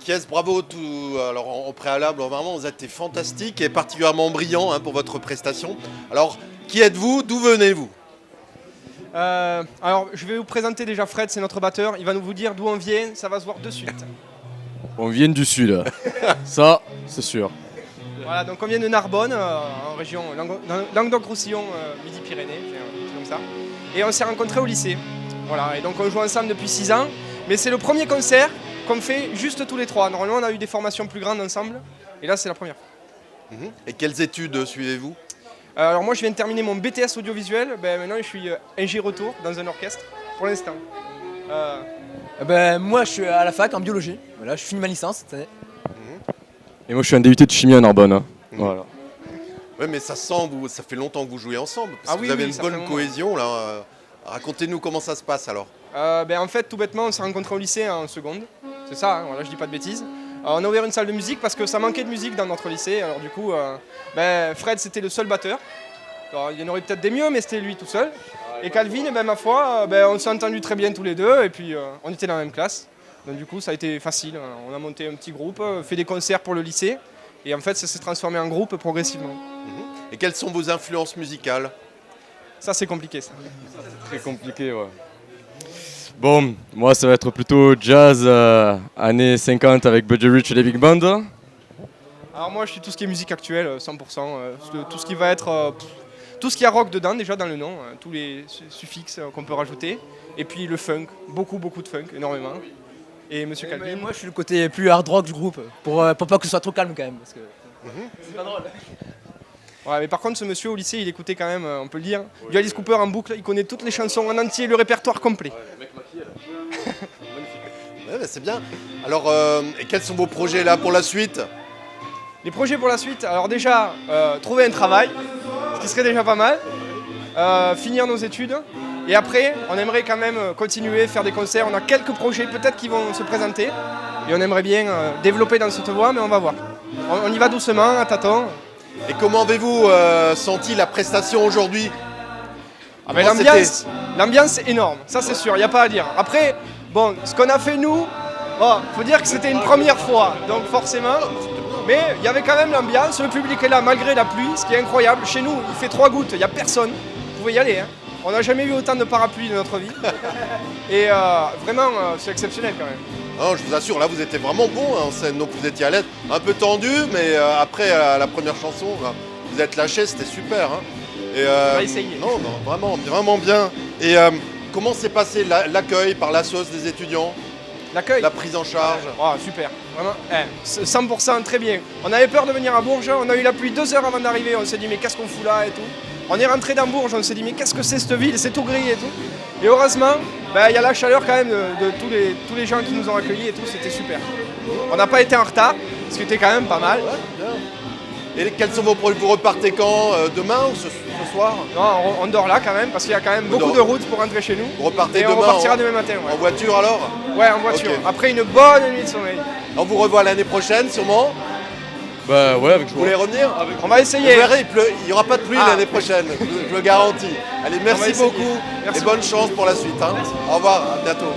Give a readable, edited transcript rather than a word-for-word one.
Kies, bravo tout. Alors en préalable, vraiment, vous êtes fantastique et particulièrement brillant pour votre prestation. Alors, qui êtes-vous? D'où venez-vous? Alors, je vais vous présenter déjà Fred, c'est notre batteur. Il va nous vous dire d'où on vient, ça va se voir de suite. On vient du sud, ça c'est sûr. Voilà, donc on vient de Narbonne, en région Languedoc-Roussillon, Midi-Pyrénées, comme ça. Et on s'est rencontrés au lycée. Voilà, et donc on joue ensemble depuis 6 ans. Mais c'est le premier concert qu'on fait juste tous les trois. Normalement, on a eu des formations plus grandes ensemble. Et là, c'est la première fois. Et quelles études suivez-vous? Alors moi, je viens de terminer mon BTS audiovisuel. Maintenant, je suis ingé retour dans un orchestre, pour l'instant. Moi, je suis à la fac en biologie. Voilà, je finis ma licence cette année. Et moi je suis un DUT de chimie à Narbonne. Voilà. Oui, mais ça sent, ça fait longtemps que vous jouez ensemble. Parce que oui, vous avez oui, une ça fait un bonne moment. cohésion là. Racontez-nous comment ça se passe alors. En fait, tout bêtement, on s'est rencontrés au lycée en seconde. C'est ça, voilà, je dis pas de bêtises. On a ouvert une salle de musique parce que ça manquait de musique dans notre lycée. Alors du coup, Fred, c'était le seul batteur. Alors, il y en aurait peut-être des mieux, mais c'était lui tout seul. Et Calvin, ma foi, on s'est entendus très bien tous les deux. Et puis, on était dans la même classe. Donc du coup, ça a été facile. On a monté un petit groupe, fait des concerts pour le lycée. Et en fait, ça s'est transformé en groupe progressivement. Et quelles sont vos influences musicales? Ça, c'est compliqué, ça. Très compliqué, ouais. Bon, moi ça va être plutôt jazz années 50 avec Buddy Rich et les Big Band. Alors moi, je suis tout ce qui est musique actuelle, 100%. Tout ce qui va être... tout ce qui a rock dedans, déjà dans le nom. Tous les suffixes qu'on peut rajouter. Et puis le funk. Beaucoup de funk, énormément. Et Monsieur Calvin. Moi, je suis le côté plus hard rock du groupe. Pour pas que ce soit trop calme quand même. Parce que c'est pas drôle. Ouais, mais par contre, ce monsieur au lycée, il écoutait quand même, on peut le dire, du Alice Cooper en boucle. Il connaît toutes les chansons en entier, le répertoire complet. Ouais, c'est bien. Alors, et quels sont vos projets là pour la suite? Les projets pour la suite, alors déjà, trouver un travail, ce qui serait déjà pas mal, finir nos études, et après, on aimerait quand même continuer, faire des concerts. On a quelques projets peut-être qui vont se présenter, et on aimerait bien développer dans cette voie, mais on va voir. On y va doucement, à tâtons. Et comment avez-vous senti la prestation aujourd'hui? L'ambiance est énorme, ça c'est sûr, il n'y a pas à dire. Après, bon, ce qu'on a fait nous, faut dire que c'était une première fois, donc forcément, mais il y avait quand même l'ambiance, le public est là malgré la pluie, ce qui est incroyable. Chez nous, il fait 3 gouttes, il n'y a personne, vous pouvez y aller. On n'a jamais eu autant de parapluies de notre vie. Et vraiment, c'est exceptionnel quand même. Non, je vous assure, là vous étiez vraiment bon en scène, donc vous étiez à l'aise, un peu tendu, mais après la première chanson, là, vous êtes lâché, c'était super. Et, on va essayer. Non, vraiment bien. Et comment s'est passé l'accueil par la sauce des étudiants? L'accueil? La prise en charge? Super, vraiment, 100% très bien. On avait peur de venir à Bourges, on a eu la pluie 2 heures avant d'arriver, on s'est dit mais qu'est-ce qu'on fout là et tout. On est rentré dans Bourges, on s'est dit mais qu'est-ce que c'est cette ville, c'est tout gris et tout. Et heureusement, il y a la chaleur quand même de tous les gens qui nous ont accueillis et tout, c'était super. On n'a pas été en retard, ce qui était quand même pas mal. Ouais, bien. Et quels sont vos projets? Vous repartez quand? Demain ou ce soir? Non, on dort là quand même, parce qu'il y a quand même beaucoup de routes pour rentrer chez nous. Vous repartez et demain? On repartira demain matin. Ouais. En voiture alors? Ouais, en voiture. Okay. Après une bonne nuit de sommeil. On vous revoit l'année prochaine sûrement? Bah ouais, avec Vous voulez revenir? On va essayer. Vous verrez, il n'y aura pas de pluie l'année prochaine, je le garantis. Allez, merci beaucoup et bonne chance pour la suite. Au revoir, à bientôt.